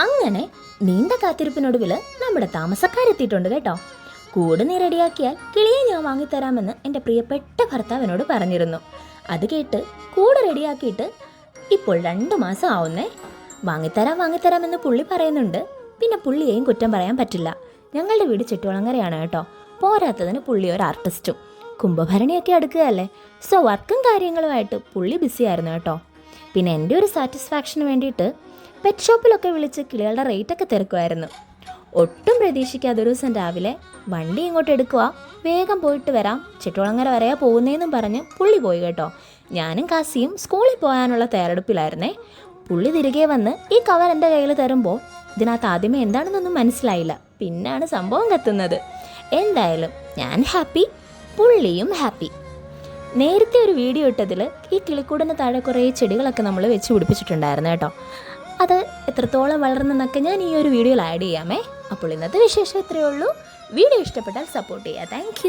അങ്ങനെ നീണ്ട കാത്തിരിപ്പിനൊടുവിൽ നമ്മുടെ താമസക്കാരെത്തിയിട്ടുണ്ട് കേട്ടോ. കൂട് നീ റെഡിയാക്കിയാൽ കിളിയെ ഞാൻ വാങ്ങിത്തരാമെന്ന് എൻ്റെ പ്രിയപ്പെട്ട ഭർത്താവിനോട് പറഞ്ഞിരുന്നു. അത് കേട്ട് കൂട് റെഡിയാക്കിയിട്ട് ഇപ്പോൾ 2 മാസം ആവുന്നേ. വാങ്ങിത്തരാമെന്ന് പുള്ളി പറയുന്നുണ്ട്. പിന്നെ പുള്ളിയെയും കുറ്റം പറയാൻ പറ്റില്ല. ഞങ്ങളുടെ വീട് ചുറ്റുവളങ്ങരയാണ് കേട്ടോ. പോരാത്തതിന് പുള്ളി ഒരു ആർട്ടിസ്റ്റും. കുംഭഭരണിയൊക്കെ അടുക്കുകയല്ലേ. സോ വർക്കും കാര്യങ്ങളുമായിട്ട് പുള്ളി ബിസി ആയിരുന്നു കേട്ടോ. പിന്നെ എൻ്റെ ഒരു സാറ്റിസ്ഫാക്ഷന് വേണ്ടിയിട്ട് പെറ്റ് ഷോപ്പിലൊക്കെ വിളിച്ച് കിളികളുടെ റേറ്റൊക്കെ തിരക്കുമായിരുന്നു. ഒട്ടും പ്രതീക്ഷിക്കാതെ ഒരു ദിവസം രാവിലെ വണ്ടി ഇങ്ങോട്ട് എടുക്കുക, വേഗം പോയിട്ട് വരാം, ചുറ്റുവളങ്ങര വരെയാ പോകുന്നതെന്നും പറഞ്ഞ് പുള്ളി പോയി കേട്ടോ. ഞാനും കാസിയും സ്കൂളിൽ പോകാനുള്ള തയ്യാറെടുപ്പിലായിരുന്നേ. പുള്ളി തിരികെ വന്ന് ഈ കവർ എൻ്റെ കയ്യിൽ തരുമ്പോൾ ഇതിനകത്ത് ആദ്യമേ എന്താണെന്നൊന്നും മനസ്സിലായില്ല. പിന്നാണ് സംഭവം കത്തുന്നത്. എന്തായാലും ഞാൻ ഹാപ്പി, പുള്ളിയും ഹാപ്പി. നേരത്തെ ഒരു വീഡിയോ ഇട്ടതിൽ ഈ കിളിക്കൂടിന് താഴെ കുറേ ചെടികളൊക്കെ നമ്മൾ വെച്ച് പിടിപ്പിച്ചിട്ടുണ്ടായിരുന്നു കേട്ടോ. അത് എത്രത്തോളം വളർന്നെന്നൊക്കെ ഞാൻ ഈ ഒരു വീഡിയോയിൽ ആഡ് ചെയ്യാമേ. അപ്പോൾ ഇന്നത്തെ വിശേഷം ഇത്രയേ ഉള്ളൂ. വീഡിയോ ഇഷ്ടപ്പെട്ടാൽ സപ്പോർട്ട് ചെയ്യുക. താങ്ക്